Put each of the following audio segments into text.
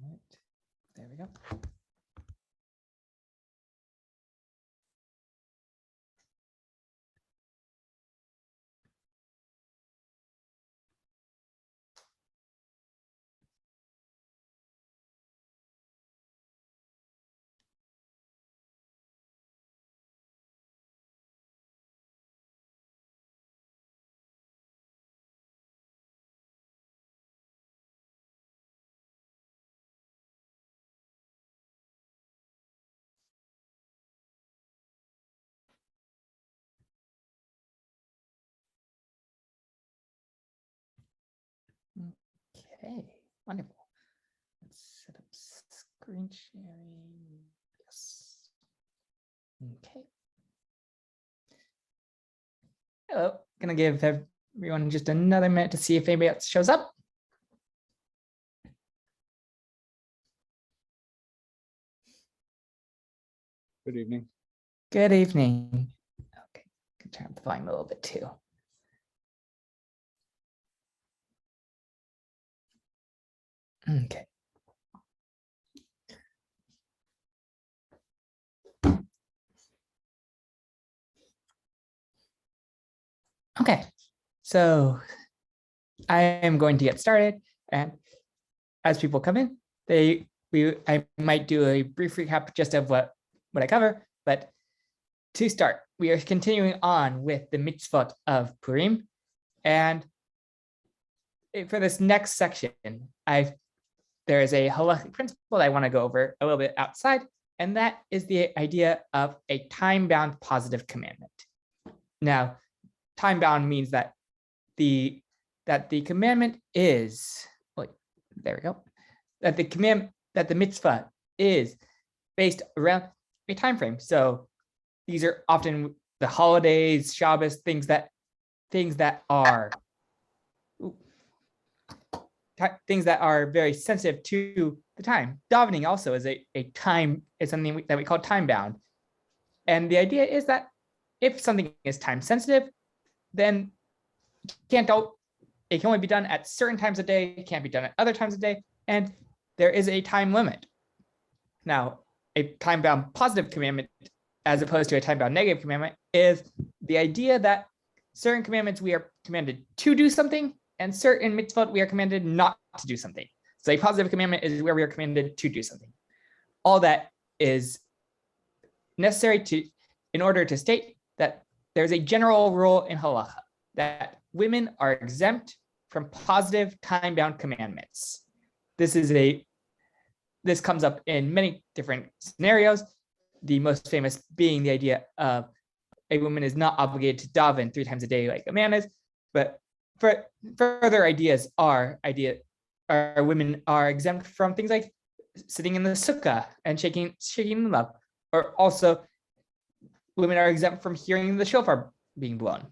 right. There we go. Okay, wonderful. Let's set up screen sharing. Yes. Okay. Hello. Gonna give everyone just another minute to see if anybody else shows up. Good evening. Good evening. Okay, can turn up the volume a little bit too. Okay. Okay, so I am going to get started, and as people come in, I might do a brief recap just of what I cover, but to start, we are continuing on with the mitzvot of Purim, and for this next section, there is a halachic principle that I want to go over a little bit outside, and that is the idea of a time-bound positive commandment. Now, time-bound means that the commandment is, there we go, that the mitzvah is based around a time frame. So these are often the holidays, Shabbos, things that are very sensitive to the time. Davening also is is something that we call time bound. And the idea is that if something is time sensitive, then it can only be done at certain times of day, it can't be done at other times of day, and there is a time limit. Now, a time-bound positive commandment, as opposed to a time-bound negative commandment, is the idea that certain commandments we are commanded to do something, and certain mitzvot we are commanded not to do something. So a positive commandment is where we are commanded to do something. All that is necessary in order to state that there's a general rule in halacha that women are exempt from positive time-bound commandments. This comes up in many different scenarios. The most famous being the idea of a woman is not obligated to daven 3 times a day like a man is, but further ideas are women are exempt from things like sitting in the sukkah and shaking them up, or also women are exempt from hearing the shofar being blown.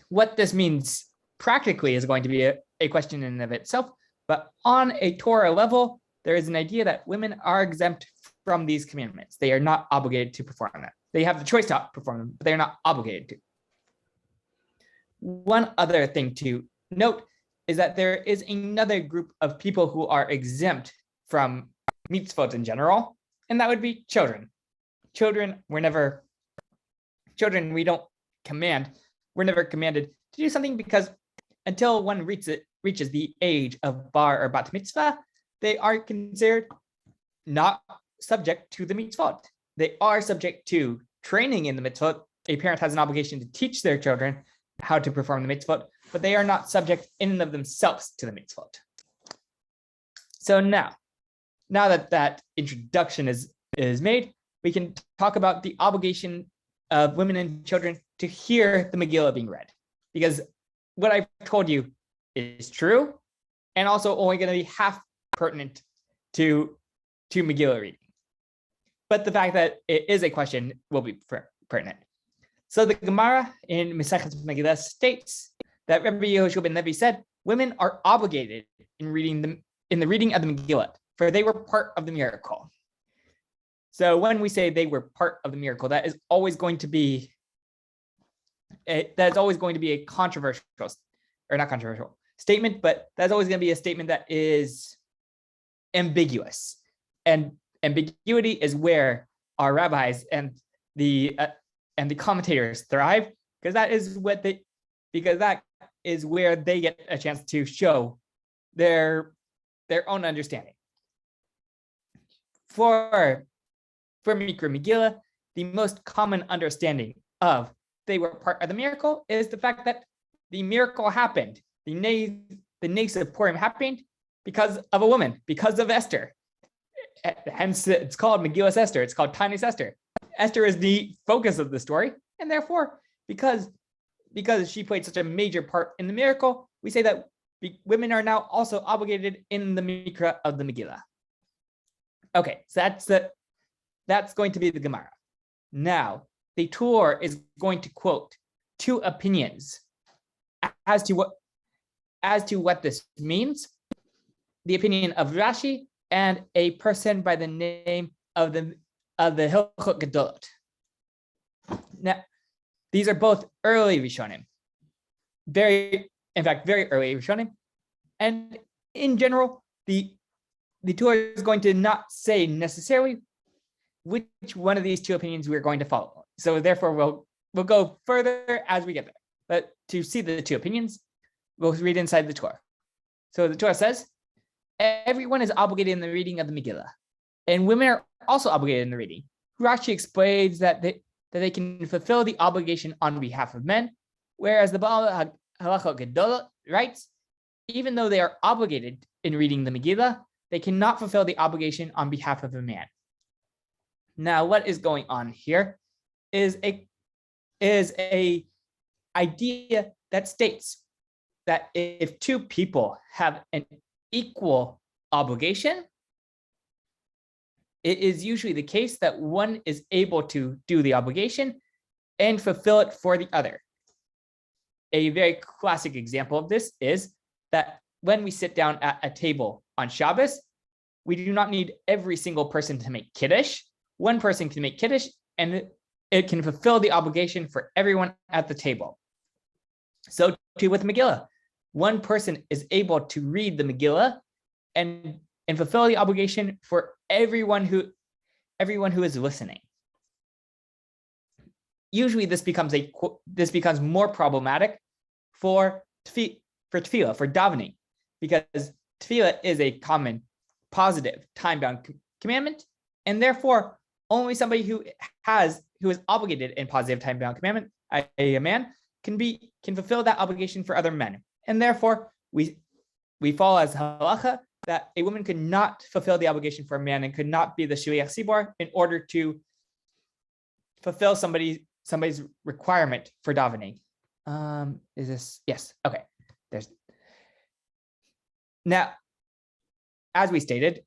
What this means practically is going to be a question in and of itself, but on a Torah level, there is an idea that women are exempt from these commandments. They are not obligated to perform them. They have the choice to perform them, but they're not obligated to. One other thing to note is that there is another group of people who are exempt from mitzvot in general, and that would be children. Children, we don't command. We're never commanded to do something, because until one reaches the age of bar or bat mitzvah, they are considered not subject to the mitzvot. They are subject to training in the mitzvot. A parent has an obligation to teach their children how to perform the mitzvot, but they are not subject in and of themselves to the mitzvot. So now that introduction is made, we can talk about the obligation of women and children to hear the Megillah being read, because what I've told you is true, and also only going to be half pertinent to Megillah reading. But the fact that it is a question will be pertinent. So the Gemara in Masechet Megillah states that Rabbi Yehoshua ben Levi said, women are obligated in the reading of the Megillah, for they were part of the miracle. So when we say they were part of the miracle, that is always going to be a controversial, or not controversial statement, but that's always going to be a statement that is ambiguous, and ambiguity is where our rabbis and the commentators thrive, because that is where they get a chance to show their own understanding. For Mikra Megillah, the most common understanding of they were part of the miracle is the fact that the miracle happened. The nace of Purim happened because of a woman, because of Esther. Hence, it's called Megillah Esther. It's called Taanis Esther. Esther is the focus of the story, and therefore, because she played such a major part in the miracle, we say that women are now also obligated in the Mikra of the Megillah. Okay, so that's going to be the Gemara. Now, the Torah is going to quote two opinions as to what this means: the opinion of Rashi and a person by the name of the Hilchot Gedolot. Now, these are both early Rishonim, very early Rishonim, and in general, the Torah is going to not say necessarily which one of these two opinions we're going to follow. So therefore, we'll go further as we get there. But to see the two opinions, we'll read inside the Torah. So the Torah says, everyone is obligated in the reading of the Megillah, and women are also obligated in the reading. Rashi explains that they can fulfill the obligation on behalf of men, whereas the Baal Halachot Gedolot writes, even though they are obligated in reading the Megillah, they cannot fulfill the obligation on behalf of a man. Now, what is going on here is a idea that states that if two people have an equal obligation, it is usually the case that one is able to do the obligation and fulfill it for the other. A very classic example of this is that when we sit down at a table on Shabbos, we do not need every single person to make Kiddush. One person can make Kiddush, and it can fulfill the obligation for everyone at the table. So too with Megillah. One person is able to read the Megillah and fulfill the obligation for everyone who is listening. Usually this becomes more problematic for tefillah, for davening, because tefillah is a common positive time-bound commandment, and therefore only somebody who is obligated in positive time-bound commandment, a man, can fulfill that obligation for other men. And therefore we follow as halacha that a woman could not fulfill the obligation for a man and could not be the shliach tzibor in order to fulfill somebody's requirement for davening. Is this? Yes. Okay. Now, as we stated,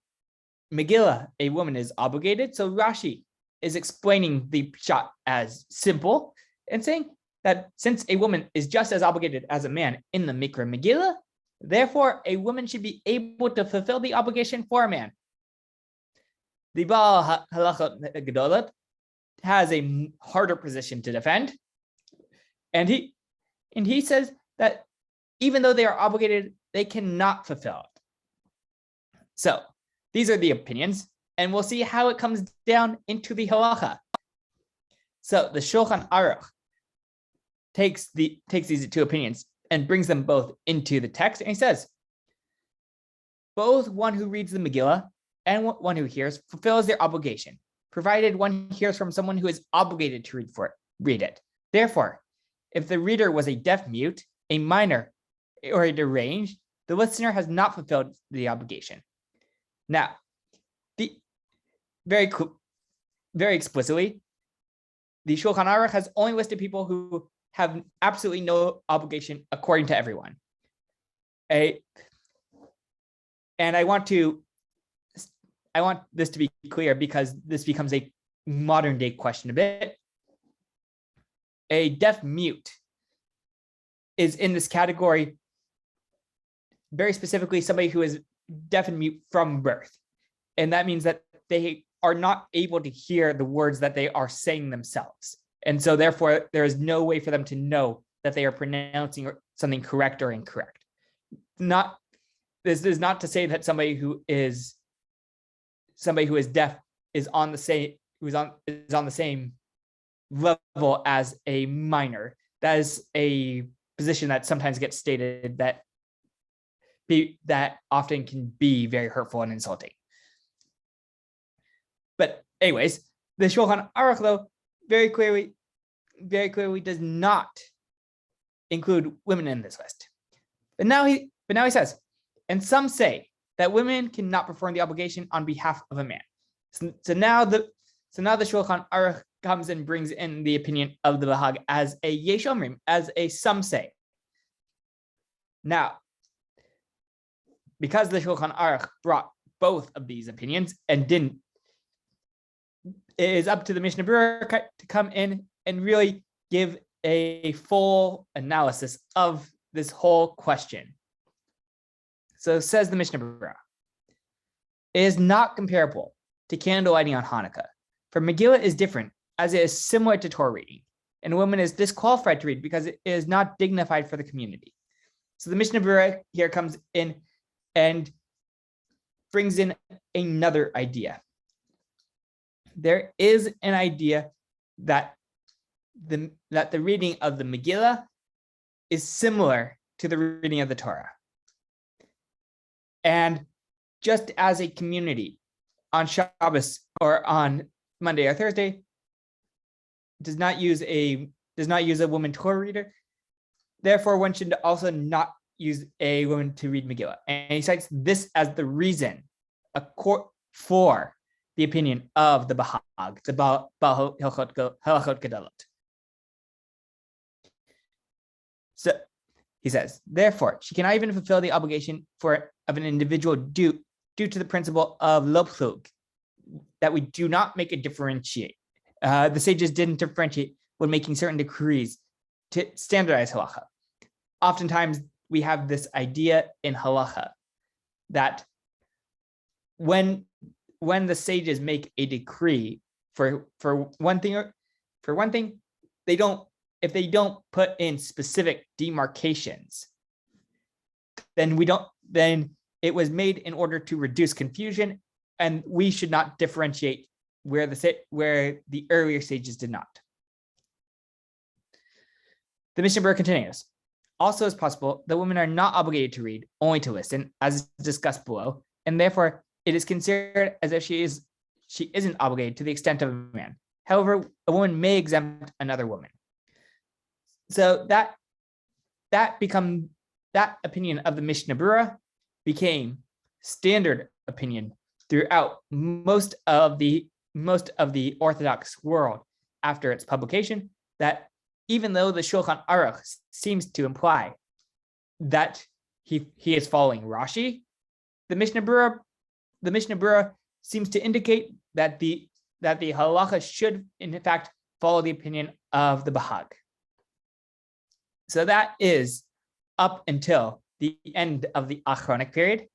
Megillah, a woman is obligated. So Rashi is explaining the pshat as simple and saying that since a woman is just as obligated as a man in the Mikra Megillah, therefore a woman should be able to fulfill the obligation for a man. The Baal Halachot Gedolot has a harder position to defend, and he says that even though they are obligated, they cannot fulfill it. So these are the opinions, and we'll see how it comes down into the halacha. So the Shulchan Aruch takes these two opinions and brings them both into the text, and he says, both one who reads the Megillah and one who hears fulfills their obligation, provided one hears from someone who is obligated to read it. Therefore, if the reader was a deaf mute, a minor, or a deranged, the listener has not fulfilled the obligation. Now, very explicitly, the Shulchan Aruch has only listed people who have absolutely no obligation according to everyone. And I want this to be clear because this becomes a modern day question a bit. A deaf mute is in this category, very specifically somebody who is deaf and mute from birth. And that means that they are not able to hear the words that they are saying themselves. And so therefore, there is no way for them to know that they are pronouncing something correct or incorrect. This is not to say that somebody who is somebody who is deaf is on the same level as a minor. That is a position that sometimes gets stated that often can be very hurtful and insulting. But anyways, the Shulchan Aruch, though, very clearly does not include women in this list. But now he says, and some say that women cannot perform the obligation on behalf of a man. So now the Shulchan Aruch comes and brings in the opinion of the Bahag as a yesh omrim, as a some say. Now, because the Shulchan Aruch brought both of these opinions and didn't, it is up to the Mishnah Berurah to come in and really give a full analysis of this whole question. So says the Mishnah Berurah, it is not comparable to candle lighting on Hanukkah, for Megillah is different, as it is similar to Torah reading, and a woman is disqualified to read because it is not dignified for the community. So the Mishnah Berurah here comes in and brings in another idea. There is an idea that the reading of the Megillah is similar to the reading of the Torah. And just as a community on Shabbos or on Monday or Thursday does not use a woman Torah reader, therefore one should also not use a woman to read Megillah. And he cites this as the reason for the opinion of the Bahag, the Baal Halachot Gedolot. So he says, therefore, she cannot even fulfill the obligation of an individual due to the principle of lo plug, that we do not make a differentiate. The sages didn't differentiate when making certain decrees to standardize halacha. Oftentimes, we have this idea in halacha that when the sages make a decree for one thing, if they don't put in specific demarcations, then it was made in order to reduce confusion, and we should not differentiate where the earlier sages did not. The Mishnah Berurah continues. Also, it's possible that women are not obligated to read, only to listen, as discussed below, and therefore it is considered as if she isn't obligated to the extent of a man. However, a woman may exempt another woman. So that opinion of the Mishnah Berurah became standard opinion throughout most of the Orthodox world after its publication, that even though the Shulchan Aruch seems to imply that he is following Rashi, the Mishnah Berurah seems to indicate that the halacha should in fact follow the opinion of the Bahag. So that is up until the end of the Achronic period.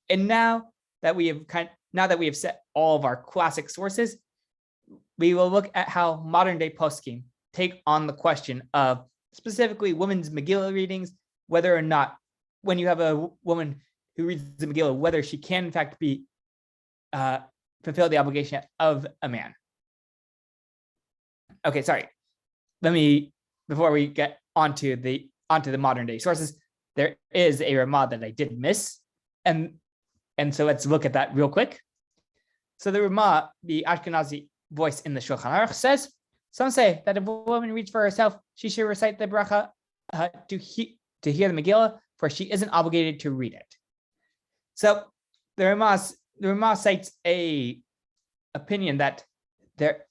And now that we have set all of our classic sources, we will look at how modern day poskim take on the question of specifically women's Megillah readings, whether or not, when you have a woman who reads the Megillah, whether she can in fact be fulfill the obligation of a man. Okay, sorry. Before we get onto the modern day sources, there is a Ramah that I did miss, and so let's look at that real quick. So the Ramah, the Ashkenazi voice in the Shulchan Aruch, says, some say that if a woman reads for herself, she should recite the bracha to hear the Megillah, for she isn't obligated to read it. So the Ramah cites a opinion that that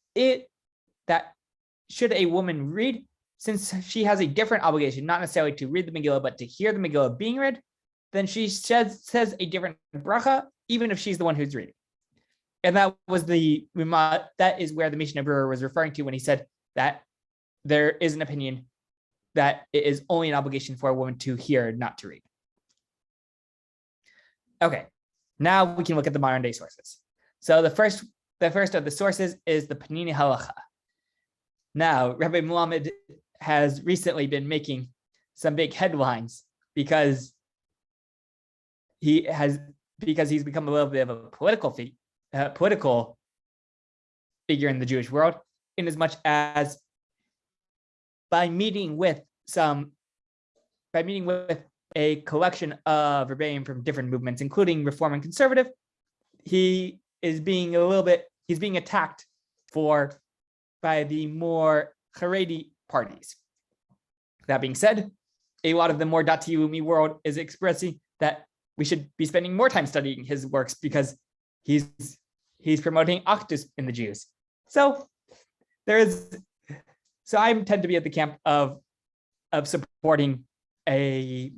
should a woman read, since she has a different obligation, not necessarily to read the Megillah, but to hear the Megillah being read, then she says a different bracha, even if she's the one who's reading. And that was that is where the Mishnah Berurah was referring to when he said that there is an opinion that it is only an obligation for a woman to hear, not to read. Okay, now we can look at the modern day sources. So the first of the sources is the Panini Halacha. Now, Rabbi Muhammad has recently been making some big headlines because he's become a little bit of a political political figure in the Jewish world, in as much as by meeting with a collection of Rebbeim from different movements, including Reform and Conservative, he's being attacked by the more Haredi parties. That being said, a lot of the more Dati Leumi world is expressing that we should be spending more time studying his works because he's promoting Achdus in the Jews. So I tend to be at the camp of supporting a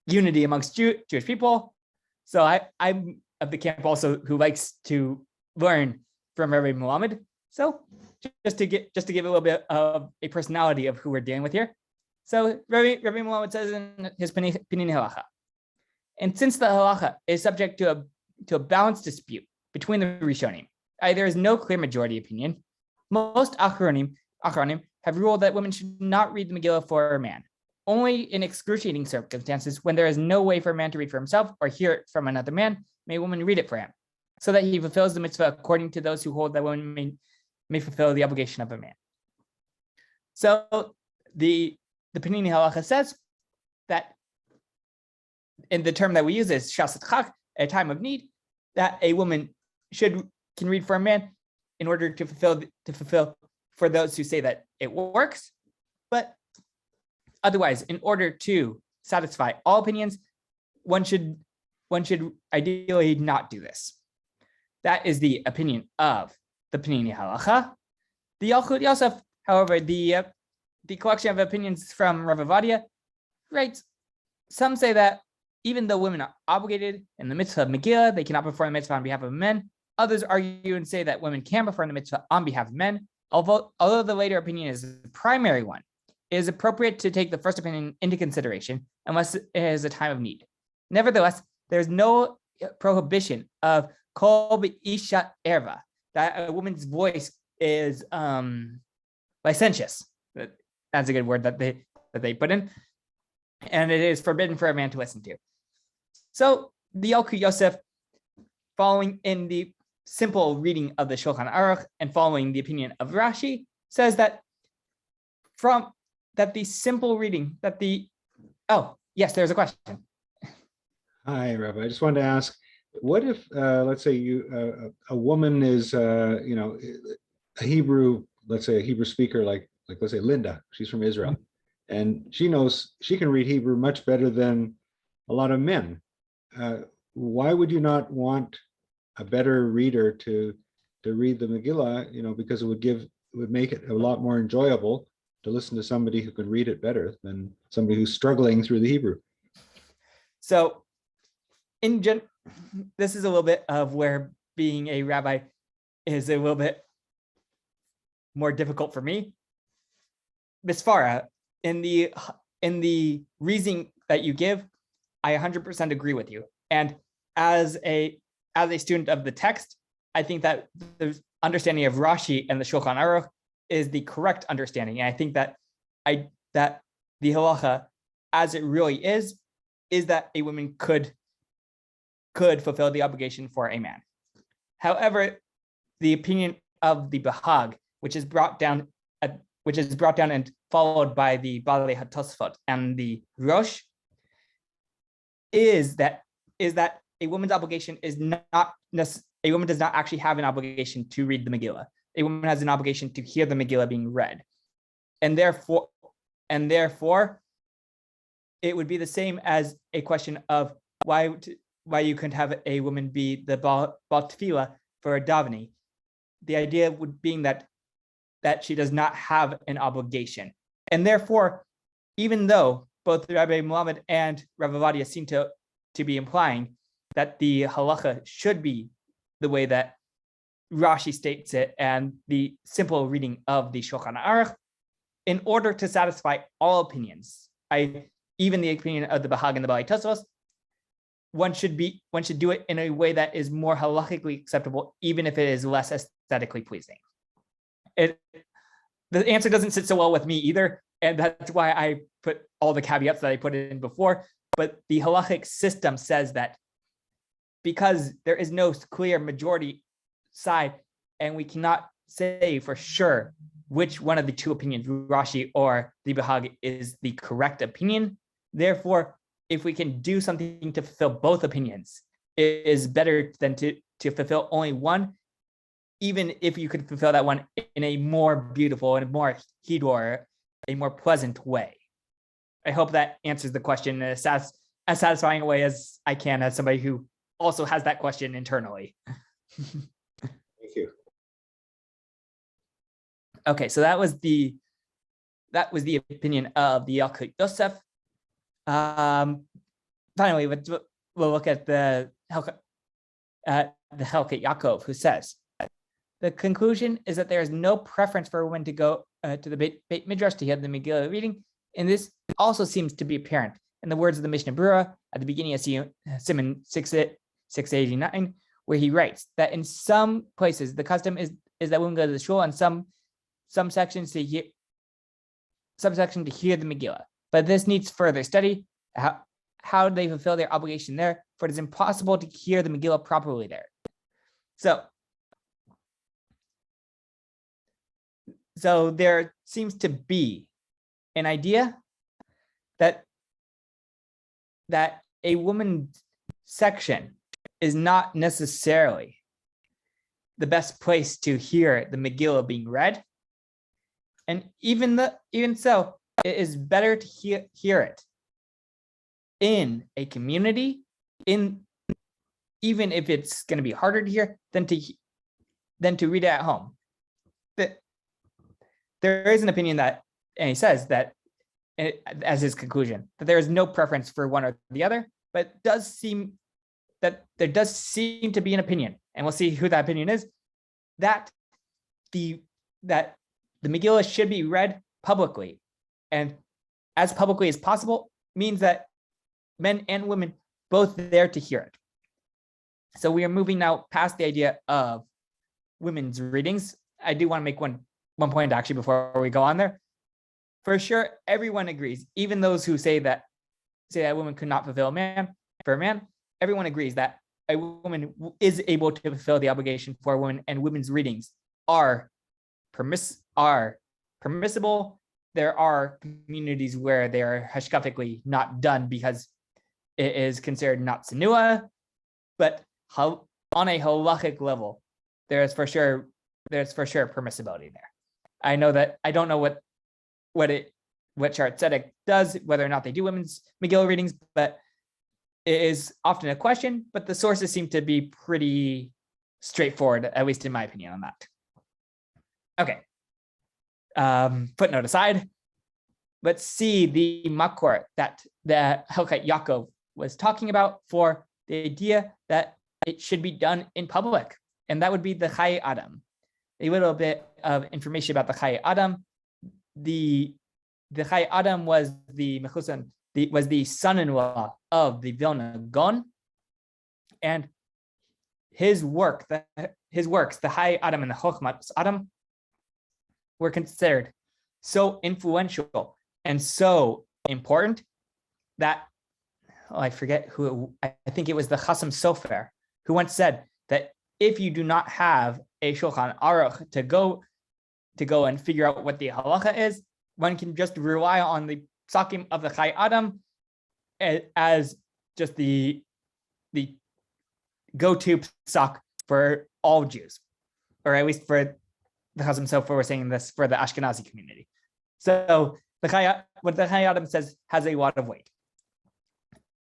unity amongst Jewish people. So I'm of the camp also who likes to learn from Rabbi Muhammad. So just to give a little bit of a personality of who we're dealing with here. So Rabbi Muhammad says in his Pinin Halacha, and since the Halacha is subject to a balanced dispute between the Rishonim, there is no clear majority opinion. Most Achronim have ruled that women should not read the Megillah for a man. Only in excruciating circumstances, when there is no way for a man to read for himself or hear it from another man, may a woman read it for him, so that he fulfills the mitzvah according to those who hold that women may fulfill the obligation of a man. So the Panini Halacha says that in the term that we use is Shasat Chak, a time of need, that a woman can read for a man in order to fulfill for those who say that it works, but otherwise, in order to satisfy all opinions, one should ideally not do this. That is the opinion of the Panini Halacha. The Yalchut Yosef, however, the collection of opinions from Rav Avadia writes, some say that even though women are obligated in the mitzvah of Megillah, they cannot perform the mitzvah on behalf of men. Others argue and say that women can perform the mitzvah on behalf of men. Although the later opinion is the primary one, it is appropriate to take the first opinion into consideration unless it is a time of need. Nevertheless, there is no prohibition of kol be'isha erva, that a woman's voice is licentious. That's a good word that they put in, and it is forbidden for a man to listen to. So the Yalkut Yosef, following in the simple reading of the Shulchan Aruch and following the opinion of Rashi, says that the simple reading there's a question. Hi, Rabbi. I just wanted to ask, what if, let's say a woman is, a Hebrew, let's say a Hebrew speaker, like let's say Linda, she's from Israel, and she can read Hebrew much better than a lot of men. Why would you not want a better reader to read the Megillah? Because it would make it a lot more enjoyable to listen to somebody who can read it better than somebody who's struggling through the Hebrew. So this is a little bit of where being a rabbi is a little bit more difficult for me. Bisfara, in the reasoning that you give, I 100% agree with you. And as a student of the text, I think that the understanding of Rashi and the Shulchan Aruch is the correct understanding. And I think that the halacha, as it really is that a woman could fulfill the obligation for a man. However, the opinion of the Bahag, which is brought down and followed by the Balei HaTosfot and the Rosh, is that a woman's obligation is not a woman does not actually have an obligation to read the Megillah. A woman has an obligation to hear the Megillah being read, and therefore, it would be the same as a question of why you couldn't have a woman be the Baal Tefillah for a davening. The idea would being that she does not have an obligation, and therefore, even though both Rabbi Muhammad and Rav Avadia seem to be implying that the halacha should be the way that Rashi states it and the simple reading of the Shulchan Aruch, in order to satisfy all opinions, even the opinion of the Bahag and the Balei Tosfos, one should do it in a way that is more halachically acceptable, even if it is less aesthetically pleasing. The answer doesn't sit so well with me either, and that's why I put all the caveats that I put in before. But the halachic system says that because there is no clear majority side, and we cannot say for sure which one of the two opinions, Rashi or the Bahag, is the correct opinion. Therefore, if we can do something to fulfill both opinions, it is better than to fulfill only one, even if you could fulfill that one in a more beautiful and more hidor, a more pleasant way. I hope that answers the question in as satisfying a way as I can, as somebody who also has that question internally. Thank you. Okay, so that was the opinion of the Yalkut Yosef. Finally, we'll look at the Helkut Yaakov, who says, the conclusion is that there is no preference for a woman to go to the Beit Midrash to hear the Megillah reading, and this also seems to be apparent in the words of the Mishnah Berurah at the beginning of Siman 689, where he writes that in some places the custom is that women go to the shul, and some sections to hear the Megillah. But this needs further study. How do they fulfill their obligation there? For it is impossible to hear the Megillah properly there. So there seems to be an idea that a woman's section is not necessarily the best place to hear the Megillah being read. And even so, it is better to hear it in a community, even if it's going to be harder to hear than to read it at home. There is an opinion that, and he says that, as his conclusion, that there is no preference for one or the other, but there does seem to be an opinion, and we'll see who that opinion is, that the Megillah should be read publicly, and as publicly as possible means that men and women both there to hear it. So we are moving now past the idea of women's readings. I do want to make one point actually before we go on there. For sure, everyone agrees, even those who say that a woman could not fulfill for a man, everyone agrees that a woman is able to fulfill the obligation for a woman, and women's readings are permissible. There are communities where they are hashkafically not done because it is considered not sinua, but on a halachic level, there's for sure permissibility there. I don't know what Sha'ar Tzedek does, whether or not they do women's Megillah readings, but it is often a question, but the sources seem to be pretty straightforward, at least in my opinion on that. Okay. Footnote aside, let's see the makor that the Helkut Yaakov was talking about for the idea that it should be done in public, and that would be the Chayei Adam. A little bit of information about the Chayei Adam. The Chayei Adam was the son-in-law of the Vilna Gaon, and his works, the Chayei Adam and the Chochmas Adam, were considered so influential and so important that I forget who. I think it was the Chasam Sofer who once said that if you do not have a Shulchan Aruch to go and figure out what the halacha is, one can just rely on the psakim of the Chayei Adam as just the go-to psak for all Jews, or at least for the Chasam Sofer were saying this for the Ashkenazi community. So what the Chayei Adam says has a lot of weight.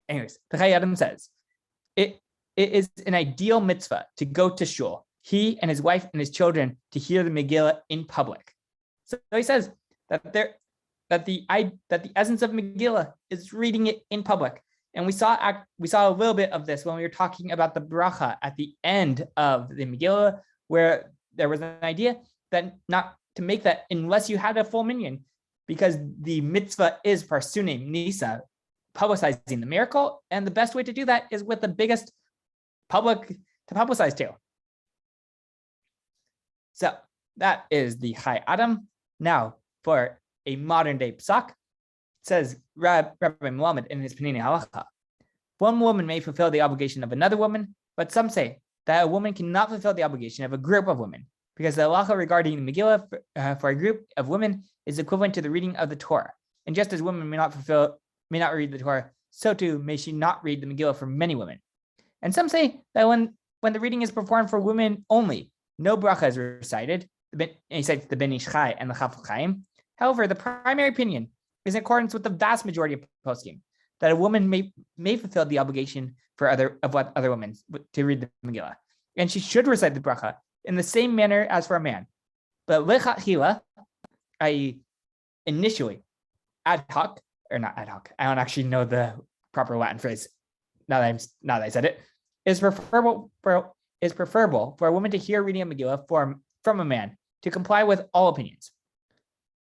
Anyways, the Chayei Adam says it is an ideal mitzvah to go to shul, he and his wife and his children, to hear the Megillah in public. So he says that the essence of Megillah is reading it in public, and we saw a little bit of this when we were talking about the bracha at the end of the Megillah, where there was an idea that not to make that unless you had a full minyan, because the mitzvah is parsunim nisa, publicizing the miracle, and the best way to do that is with the biggest public to publicize to. So that is the Chayei Adam. Now for a modern day psak, it says Rabbi Muhammad in his Panini Halacha, one woman may fulfill the obligation of another woman, but some say that a woman cannot fulfill the obligation of a group of women, because the halacha regarding the Megillah for a group of women is equivalent to the reading of the Torah. And just as women may not read the Torah, so too may she not read the Megillah for many women. And some say that when the reading is performed for women only, no bracha is recited. He cites the Ben Ish Chai and the Chaf Chaim. However, the primary opinion is in accordance with the vast majority of poskim, that a woman may fulfill the obligation for other women to read the Megillah, and she should recite the bracha in the same manner as for a man. But lechatchila, i.e., initially, ad hoc or not ad hoc, I don't actually know the proper Latin phrase. Now that I said it, is preferable for a woman to hear reading of Megillah from a man to comply with all opinions.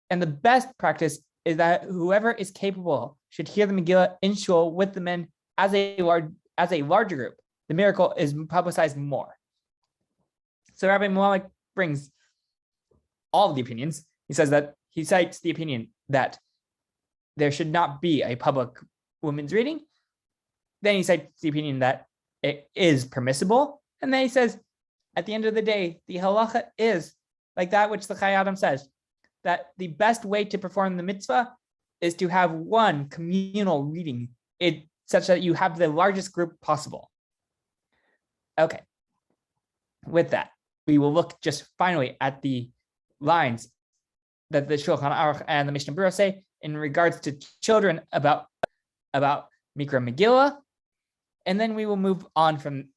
And the best practice is that whoever is capable should hear the Megillah in shul with the men as a larger group. The miracle is publicized more. So Rabbi Muhammad brings all of the opinions. He says that he cites the opinion that there should not be a public women's reading. Then he cites the opinion that it is permissible. And then he says, at the end of the day, the halacha is like that which the Chai Adam says, that the best way to perform the mitzvah is to have one communal reading, such that you have the largest group possible. Okay. With that, we will look just finally at the lines that the Shulchan Aruch and the Mishnah Berurah say in regards to children about Mikra Megillah, and then we will move on from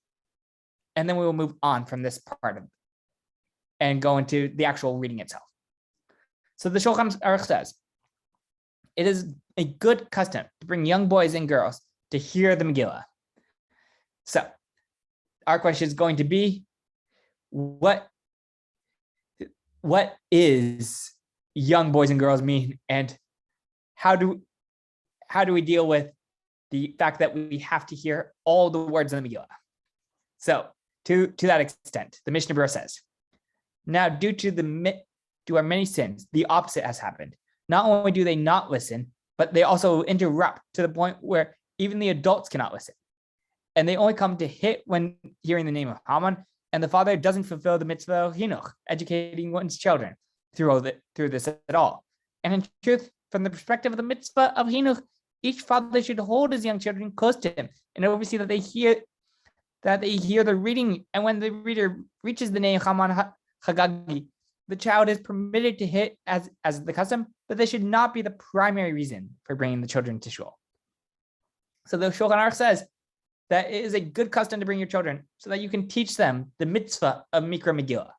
this part of it and go into the actual reading itself. So the Shulchan Aruch says, it is a good custom to bring young boys and girls to hear the Megillah. So our question is going to be, what is young boys and girls mean, and how do we deal with the fact that we have to hear all the words in the Megillah? So to that extent, the Mishnah Berurah says, now due to our many sins, the opposite has happened. Not only do they not listen, but they also interrupt to the point where even the adults cannot listen. And they only come to hit when hearing the name of Haman, and the father doesn't fulfill the mitzvah of Hinuch, educating one's children through this at all. And in truth, from the perspective of the mitzvah of Hinuch, each father should hold his young children close to him and oversee that they hear the reading. And when the reader reaches the name Haman Chagagi, the child is permitted to hit as the custom, but this should not be the primary reason for bringing the children to shul. So the Shulchan Aruch says that it is a good custom to bring your children so that you can teach them the mitzvah of Mikra Megillah.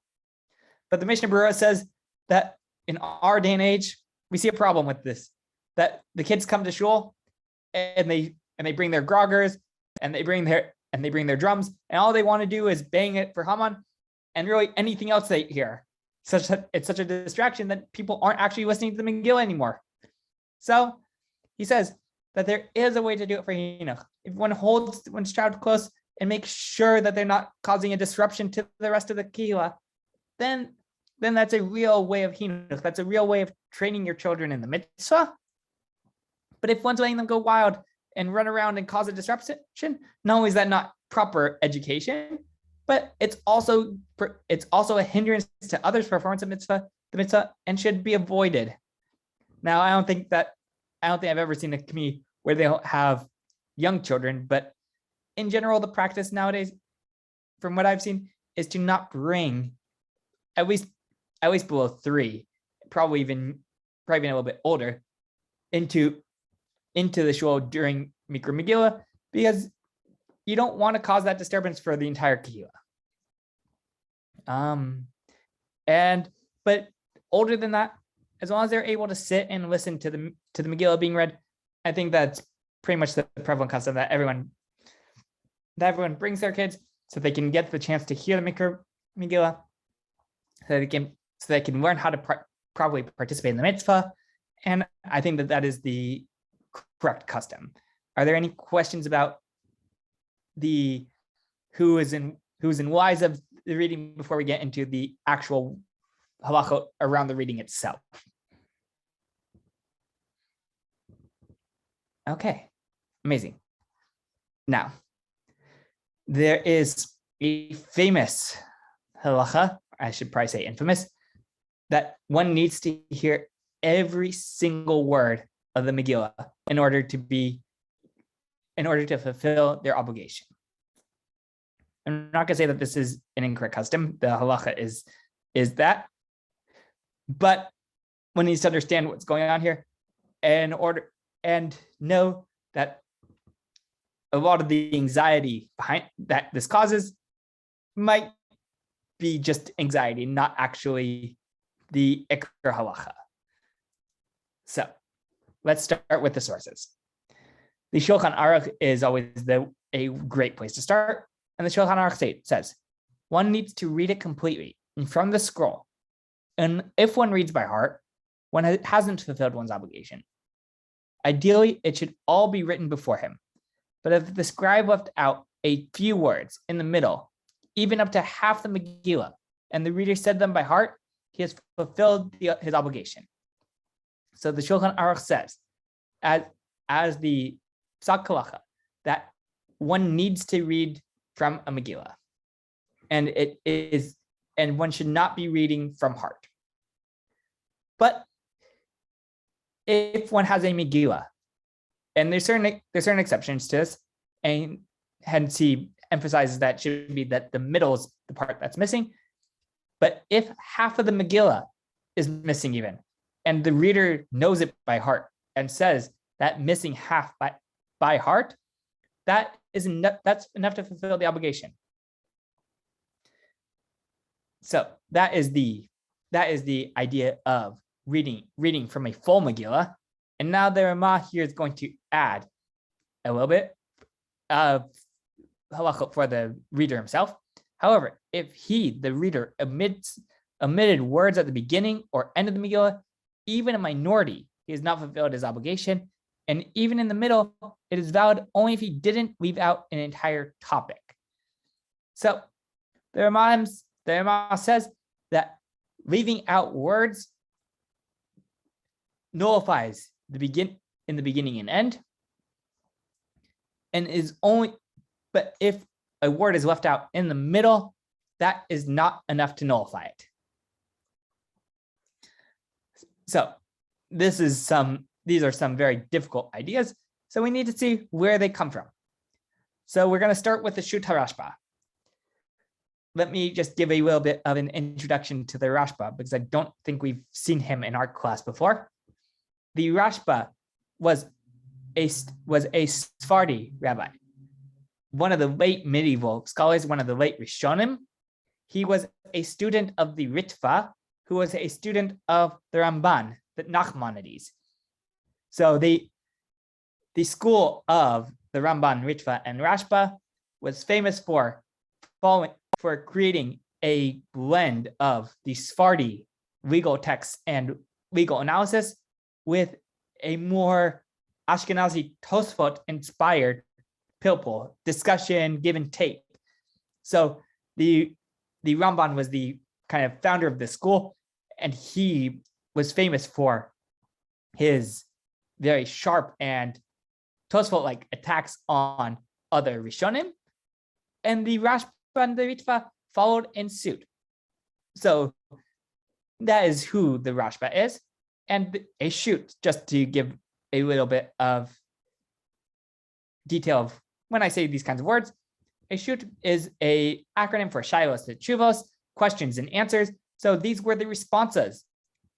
But the Mishnah Berurah says that in our day and age, we see a problem with this, that the kids come to shul and they bring their groggers and they bring their drums, and all they want to do is bang it for Haman, and really anything else they hear. Such that it's such a distraction that people aren't actually listening to the Megillah anymore. So he says that there is a way to do it for Hinuch. If one holds one's child close and makes sure that they're not causing a disruption to the rest of the Kehillah, then that's a real way of Hinuch. That's a real way of training your children in the mitzvah. But if one's letting them go wild and run around and cause a disruption, not only is that not proper education, but it's also a hindrance to others' performance of the mitzvah, and should be avoided. Now, I don't think I've ever seen a community where they don't have young children, but in general, the practice nowadays, from what I've seen, is to not bring at least below 3, probably even a little bit older, into the shul during Mikra Megillah, because you don't want to cause that disturbance for the entire Kehillah. But older than that, as long as they're able to sit and listen to the Megillah being read, I think that's pretty much the prevalent custom that everyone brings their kids so they can get the chance to hear the Mikra Megillah, so they can learn how to properly participate in the mitzvah. And I think that is the correct custom. Are there any questions about the who's and whys of the reading before we get into the actual halacha around the reading itself? Okay, amazing. Now, there is a famous halacha, I should probably say infamous, that one needs to hear every single word of the Megillah in order to fulfill their obligation. I'm not going to say that this is an incorrect custom. The halacha is that, but one needs to understand what's going on here and know that a lot of the anxiety behind that this causes might be just anxiety, not actually the Ikar halacha. So let's start with the sources. The Shulchan Aruch is always a great place to start. And the Shulchan Aruch says, one needs to read it completely and from the scroll. And if one reads by heart, one hasn't fulfilled one's obligation. Ideally, it should all be written before him. But if the scribe left out a few words in the middle, even up to half the Megillah, and the reader said them by heart, he has fulfilled his obligation. So the Shulchan Aruch says, as the Psak Halacha, that one needs to read from a Megillah, and one should not be reading from heart. But if one has a Megillah, and there's certain exceptions to this, and hence he emphasizes that should be that the middle is the part that's missing. But if half of the Megillah is missing even, and the reader knows it by heart and says that missing half by heart, that's enough to fulfill the obligation. So that is the idea of reading from a full Megillah. And now the Ramah here is going to add a little bit of halacha for the reader himself. However, if the reader, omitted words at the beginning or end of the Megillah, even a minority, he has not fulfilled his obligation. And even in the middle, it is valid only if he didn't leave out an entire topic. So the Ramah says that leaving out words nullifies the beginning and end, and but if a word is left out in the middle, that is not enough to nullify it. So these are some very difficult ideas. So we need to see where they come from. So we're going to start with the Shut HaRashba. Let me just give a little bit of an introduction to the Rashbob, because I don't think we've seen him in our class before. The Rashba was a Sephardi rabbi, one of the late medieval scholars, one of the late Rishonim. He was a student of the Ritva, who was a student of the Ramban, the Nachmanides. So the school of the Ramban, Ritva, and Rashba was famous for creating a blend of the Sephardi legal texts and legal analysis with a more Ashkenazi Tosfot inspired pilpul discussion, give and take. So the Ramban was the kind of founder of this school, and he was famous for his very sharp and Tosfot-like attacks on other Rishonim, and the Rashba and the Ritva followed in suit. So that is who the Rashba is. And a shoot, just to give a little bit of detail of when I say these kinds of words, a shoot is a acronym for Shilos to Chuvos, questions and answers. So these were the responses.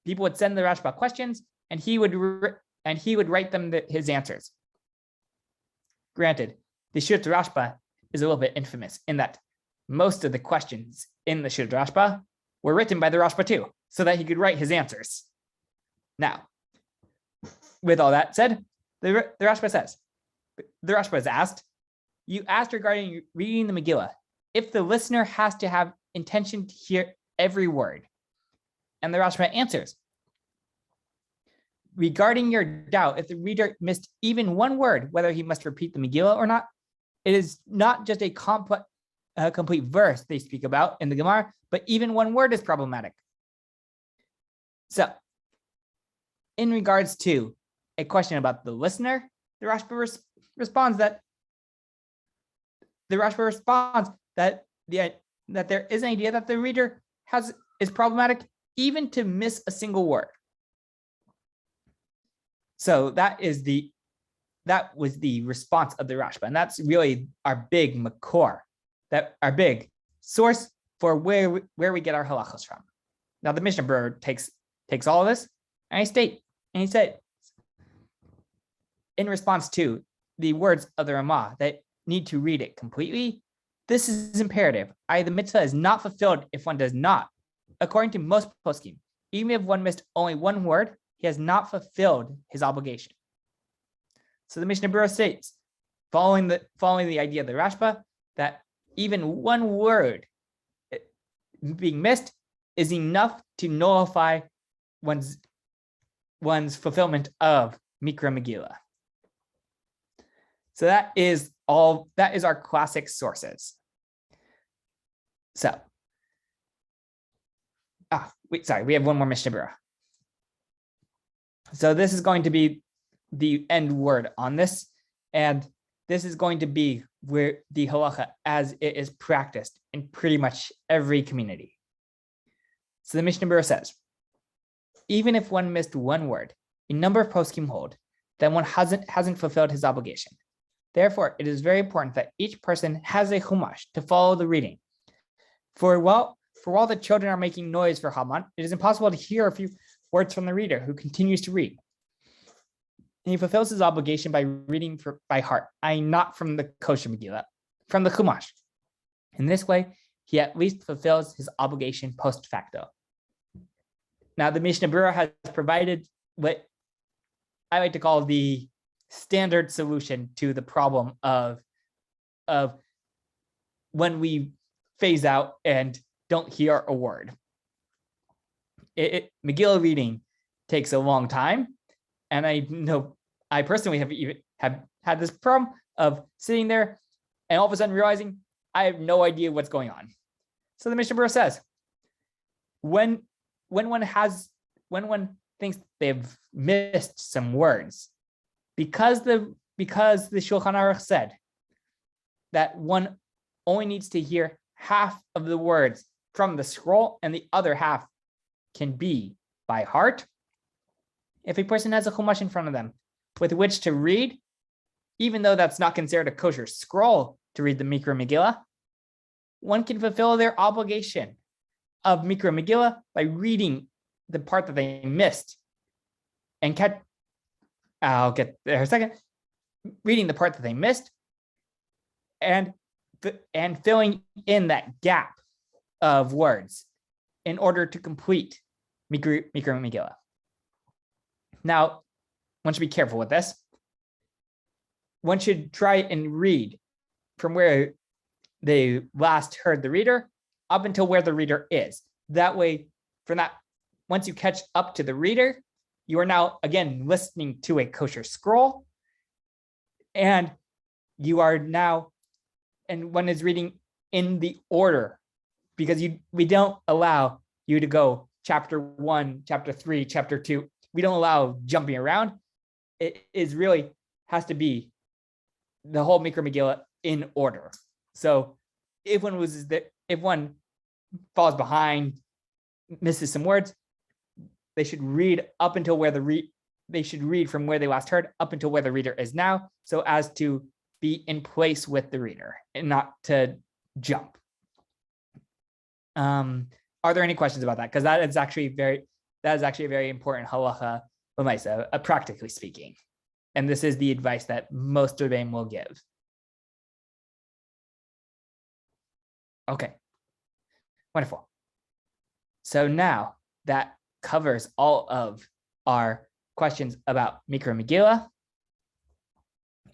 People would send the Rashba questions, and he would write them his answers. Granted, the Shut Rashba is a little bit infamous in that most of the questions in the Shut Rashba were written by the Rashba too, so that he could write his answers. Now, with all that said, the Rashba says, the Rashba is asked, you asked regarding reading the Megillah, if the listener has to have intention to hear every word. And the Rashba answers, regarding your doubt, if the reader missed even one word, whether he must repeat the Megillah or not, it is not just a complete verse they speak about in the Gemara, but even one word is problematic. So, in regards to a question about the listener, the Rashba responds that that there is an idea that the reader is problematic even to miss a single word. So that was the response of the Rashba, and that's really our big makor, that our big source for where we get our halachos from. Now the Mishnah Berurah takes all of this and he said in response to the words of the Ramah that need to read it completely, this is imperative. The mitzvah is not fulfilled if one does not. According to most poskim, even if one missed only one word, he has not fulfilled his obligation. So the Mishnah Berurah states, following the idea of the Rashba, that even one word being missed is enough to nullify one's fulfillment of Mikra Megillah. So that is our classic sources. So, we have one more Mishnah Berurah. So this is going to be the end word on this, and this is going to be where the halacha as it is practiced in pretty much every community. So the Mishnah Berurah says, even if one missed one word, a number of poskim hold that one hasn't fulfilled his obligation. Therefore, it is very important that each person has a chumash to follow the reading. For while the children are making noise for Haman, it is impossible to hear a few words from the reader who continues to read. And he fulfills his obligation by reading by heart, not from the kosher Megillah, from the chumash. In this way, he at least fulfills his obligation post facto. Now, the Mishnah Berurah has provided what I like to call the standard solution to the problem of when we phase out and don't hear a word. Megillah reading takes a long time, and I know I personally have had this problem of sitting there and all of a sudden realizing I have no idea what's going on. So the Mishnah Berurah says, when one thinks they've missed some words, because the Shulchan Aruch said that one only needs to hear half of the words from the scroll and the other half can be by heart. If a person has a chumash in front of them with which to read, even though that's not considered a kosher scroll to read the Mikra Megillah, one can fulfill their obligation of Mikra Megillah by reading the part that they missed and I'll get there in a second. Reading the part that they missed and filling in that gap of words in order to complete Mikra Megillah. Now, one should be careful with this. One should try and read from where they last heard the reader up until where the reader is. That way, once you catch up to the reader, you are now, again, listening to a kosher scroll, and one is reading in the order, because we don't allow you to go chapter 1, chapter 3, chapter 2. We don't allow jumping around. It is really has to be the whole Mikra Megillah in order. So if one falls behind, misses some words, they should read up until where they should read from where they last heard up until where the reader is now, so as to be in place with the reader and not to jump. Are there any questions about that? Because that is actually a very important halacha l'maisa, practically speaking. And this is the advice that most Rabbeim will give. Okay, wonderful. So now that covers all of our questions about Mikra Megillah.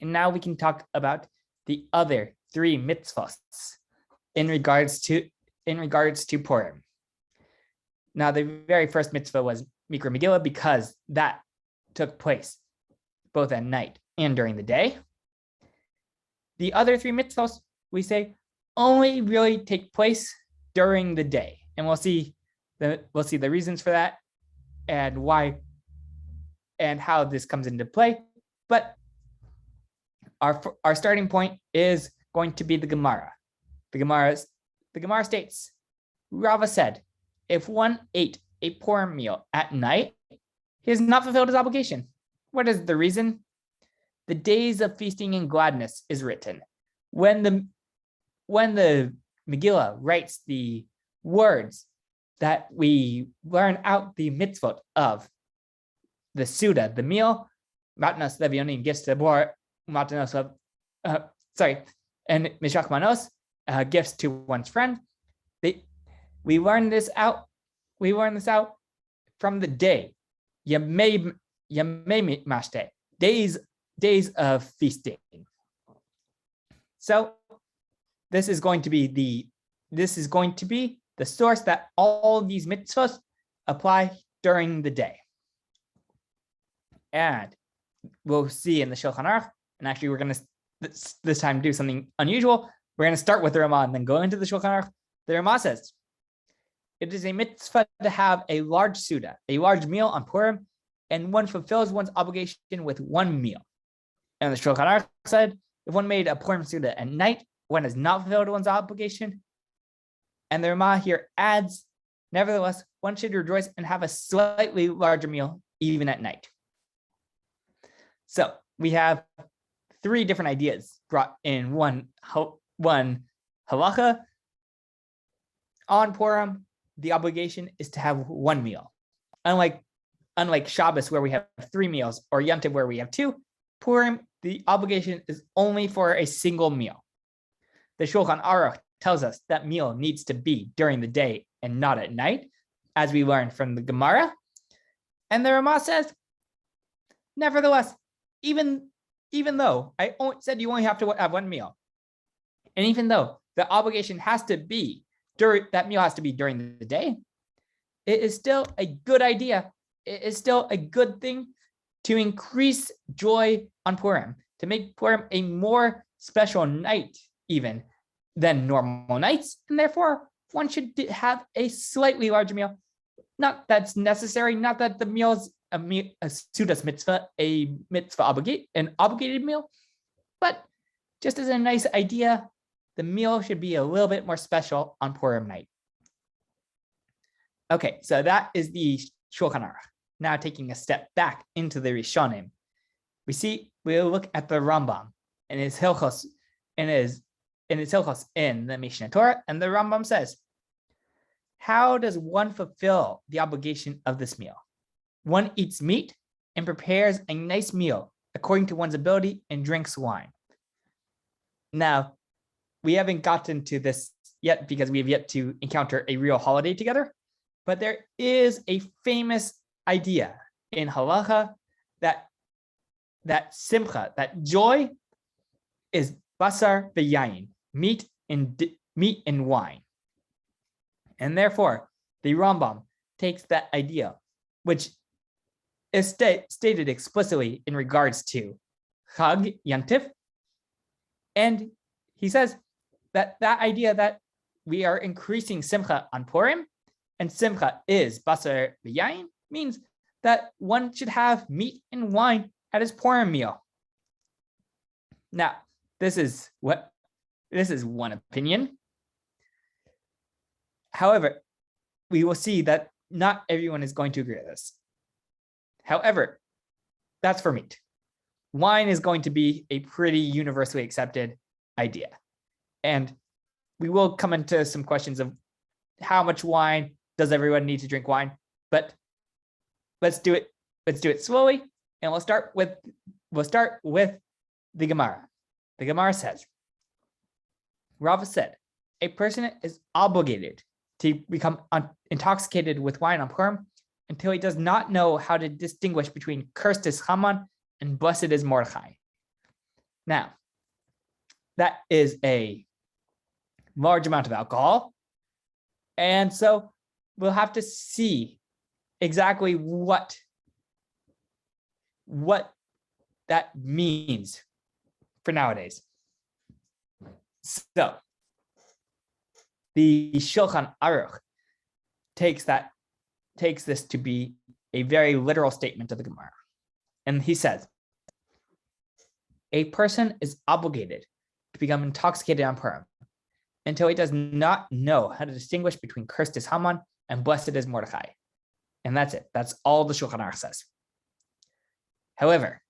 And now we can talk about the other 3 mitzvahs in regards to Purim. Now, the very first mitzvah was Mikra Megillah because that took place both at night and during the day. The other 3 mitzvahs, we say, only really take place during the day, and we'll see the reasons for that and why and how this comes into play. But our starting point is going to be the Gemara. The Gemara the Gemara states, Rava said, if one ate a Purim meal at night, he has not fulfilled his obligation. What is the reason? The days of feasting and gladness is written. When the Megillah writes the words that we learn out the mitzvot of the Suda, the meal, matnos levionim, gifts to the poor, matnos of, and mishach manos, gifts to one's friend. We learn this out from the day, yamei mashte, days of feasting. So this is going to be the source that all these mitzvahs apply during the day. And we'll see in the Shulchan Aruch, and actually we're going to this time do something unusual. We're going to start with the Ramah and then go into the Shulchan Aruch. The Ramah says, it is a mitzvah to have a large Suda, a large meal on Purim, and one fulfills one's obligation with one meal. And the Shulchan Aruch said, if one made a Purim Suda at night, one has not fulfilled one's obligation. And the Ramah here adds, nevertheless, one should rejoice and have a slightly larger meal even at night. So we have three different ideas brought in one halacha. On Purim, the obligation is to have one meal. Unlike Shabbos, where we have three meals, or Yom Tov, where we have two, Purim, the obligation is only for a single meal. The Shulchan Aruch tells us that meal needs to be during the day and not at night, as we learned from the Gemara. And the Ramah says, nevertheless, even though I said you only have to have one meal, and even though the obligation has to be that meal has to be during the day, it is still a good idea. It is still a good thing to increase joy on Purim, to make Purim a more special night even than normal nights, and therefore one should have a slightly larger meal. Not that's necessary, not that the meal is a Sudas mitzvah, an obligated meal, but just as a nice idea, the meal should be a little bit more special on Purim night. Okay, so that is the Shulchan Aruch. Now taking a step back into the Rishonim, we'll look at the Rambam and his Hilchos in the Mishnah Torah, and the Rambam says, how does one fulfill the obligation of this meal? One eats meat and prepares a nice meal according to one's ability and drinks wine. Now, we haven't gotten to this yet because we have yet to encounter a real holiday together, but there is a famous idea in halacha that simcha, that joy, is basar v'yayin, meat and wine. And therefore, the Rambam takes that idea, which is stated explicitly in regards to Chag Yantif, and he says that idea that we are increasing simcha on Purim, and simcha is basar v'yayin, means that one should have meat and wine at his Purim meal. Now, this is one opinion. However, we will see that not everyone is going to agree with this. However, that's for meat. Wine is going to be a pretty universally accepted idea. And we will come into some questions of how much wine does everyone need to drink wine, but let's do it slowly, and we'll start with the Gemara. The Gemara says, Rava said, a person is obligated to become intoxicated with wine on Purim until he does not know how to distinguish between cursed is Haman and blessed is Mordechai. Now, that is a large amount of alcohol, and so we'll have to see exactly what that means for nowadays. So the Shulchan Aruch takes this to be a very literal statement of the Gemara. And he says, a person is obligated to become intoxicated on Purim until he does not know how to distinguish between cursed is Haman and blessed is Mordechai. And that's it. That's all the Shulchan Aruch says. However,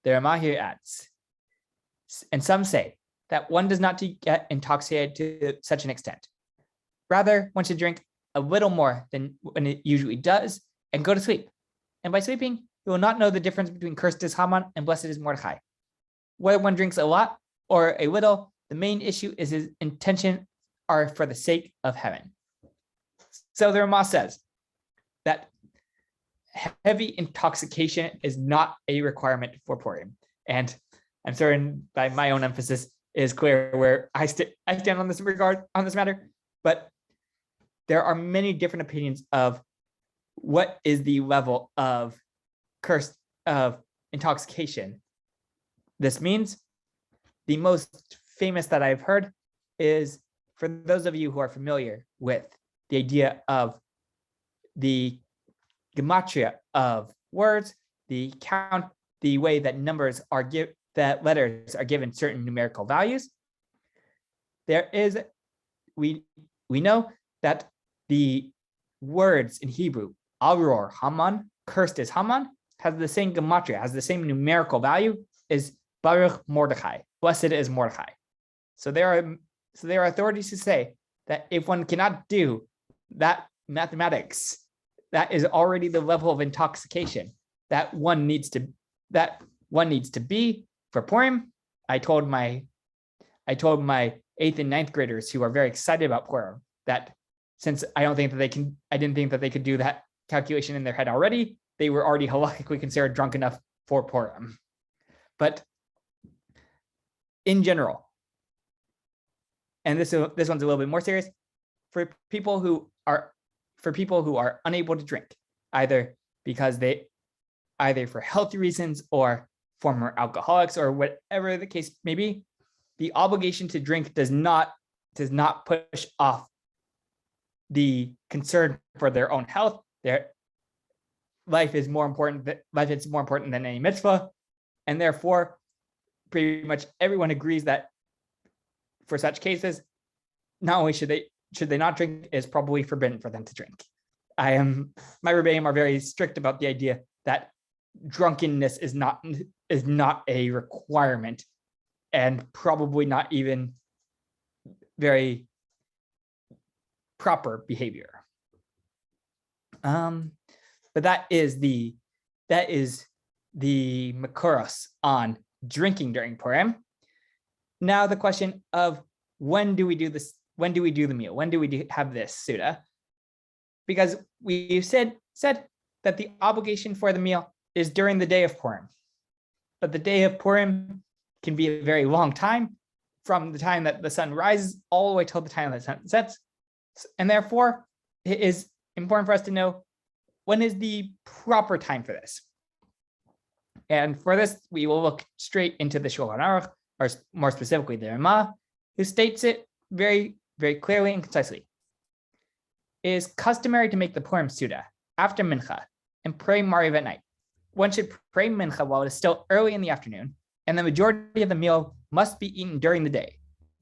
the Ramah here adds, and some say that one does not get intoxicated to such an extent. Rather, one should drink a little more than when it usually does and go to sleep. And by sleeping, you will not know the difference between cursed is Haman and blessed is Mordechai. Whether one drinks a lot or a little, the main issue is his intention are for the sake of heaven. So the Ramah says that heavy intoxication is not a requirement for Purim. And I'm certain by my own emphasis is clear where I stand on this matter. But there are many different opinions of what is the level of intoxication this means. The most famous that I've heard is, for those of you who are familiar with the idea of the gematria of words, the way that numbers are that letters are given certain numerical values. We know that the words in Hebrew, Aror, Haman, cursed is Haman, has the same gematria, has the same numerical value as Baruch Mordechai, blessed is Mordechai. So there are authorities who say that if one cannot do that mathematics, that is already the level of intoxication that one needs to be for Purim. I told my 8th and 9th graders who are very excited about Purim that since I didn't think that they could do that calculation in their head already, they were already halakhically considered drunk enough for Purim. But in general, and this one's a little bit more serious, for people who are unable to drink, either for healthy reasons or former alcoholics or whatever the case may be, the obligation to drink does not push off the concern for their own health. Their life is more important than any mitzvah, and therefore pretty much everyone agrees that for such cases, not only should they not drink, it is probably forbidden for them to drink. My Rebbeim are very strict about the idea that drunkenness is not a requirement, and probably not even very proper behavior. But that is the makoros on drinking during Purim. Now the question of when do we do this? When do we do the meal? When do we have this Suda? Because we said that the obligation for the meal is during the day of Purim. But the day of Purim can be a very long time, from the time that the sun rises all the way till the time that the sun sets. And therefore, it is important for us to know when is the proper time for this. And for this, we will look straight into the Shulchan Aruch, or more specifically the Ramah, who states it very, very clearly and concisely. It is customary to make the Purim Suda after Mincha and pray Mariv at night. One should pray Mincha while it is still early in the afternoon, and the majority of the meal must be eaten during the day,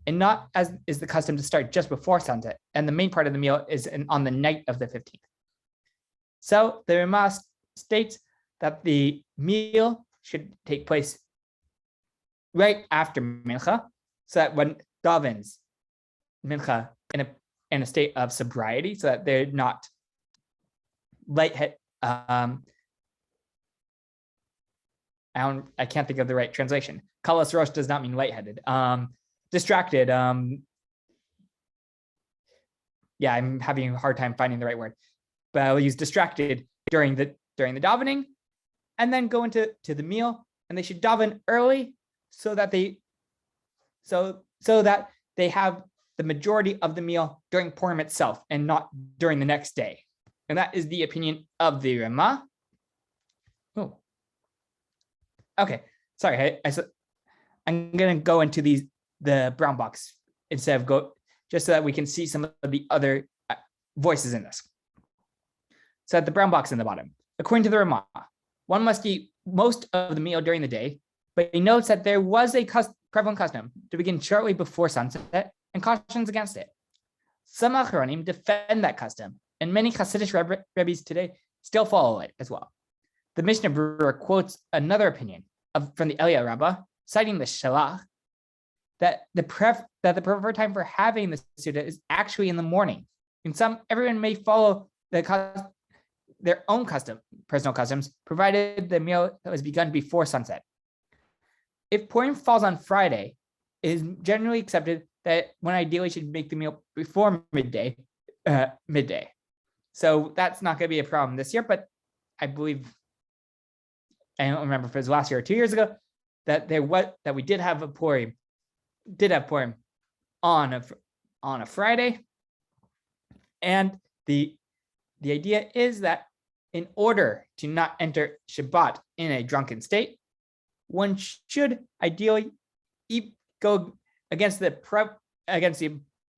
and not as is the custom to start just before sunset, and the main part of the meal is on the night of the 15th. So the Ramah states that the meal should take place right after Mincha, so that one davens Mincha in a state of sobriety, so that they're not lightheaded. I can't think of the right translation. Kalas Rosh does not mean lightheaded. Distracted. Yeah, I'm having a hard time finding the right word, but I'll use distracted during the davening, and then go into the meal. And they should daven early so that they have the majority of the meal during Purim itself and not during the next day. And that is the opinion of the Ramah. Oh, okay. Sorry, I'm gonna go into the brown box instead of just so that we can see some of the other voices in this. So at the brown box in the bottom, according to the Ramah, one must eat most of the meal during the day, but he notes that there was a prevalent custom to begin shortly before sunset and cautions against it. Some Achronim defend that custom, and many Hasidic rabbis today still follow it as well. The Mishnah Berurah quotes another opinion from the Eliyahu Rabbah, citing the Shalach, that the preferred time for having the Suda is actually in the morning. In some, everyone may follow their own personal customs, provided the meal was begun before sunset. If Purim falls on Friday, it is generally accepted that one ideally should make the meal before midday. So that's not going to be a problem this year, but I believe, I don't remember if it was last year or 2 years ago, that we did have Purim on a Friday. And the idea is that in order to not enter Shabbat in a drunken state, one should ideally go against the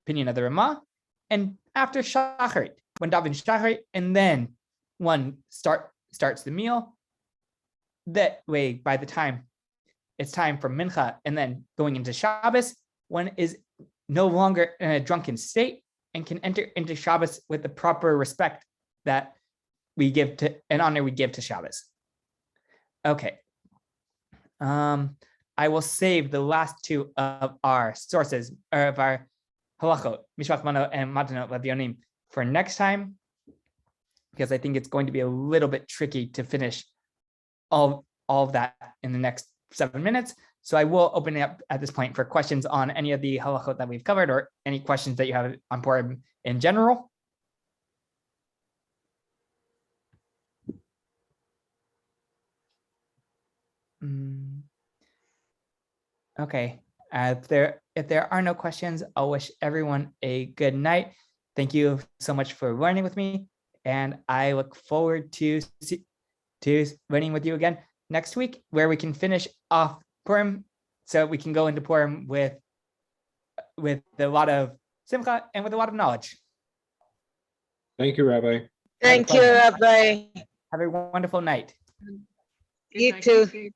opinion of the Ramah, and after Shacharit, when daven Shacharit, and then one starts the meal. That way, by the time it's time for Mincha and then going into Shabbos, one is no longer in a drunken state and can enter into Shabbos with the proper respect that we give to an honor we give to Shabbos. Okay. I will save the last two of our sources, or of our halachot, Mishpach Mano and Matanot Lavionim, for next time, because I think it's going to be a little bit tricky to finish all of that in the next 7 minutes. So I will open it up at this point for questions on any of the halachot that we've covered, or any questions that you have on Purim in general. Okay. If there are no questions, I'll wish everyone a good night. Thank you so much for learning with me, and I look forward to learning with you again next week, where we can finish off Purim, so we can go into Purim with a lot of simcha and with a lot of knowledge. Thank you, Rabbi. Thank you, Rabbi. Have a wonderful night. You too.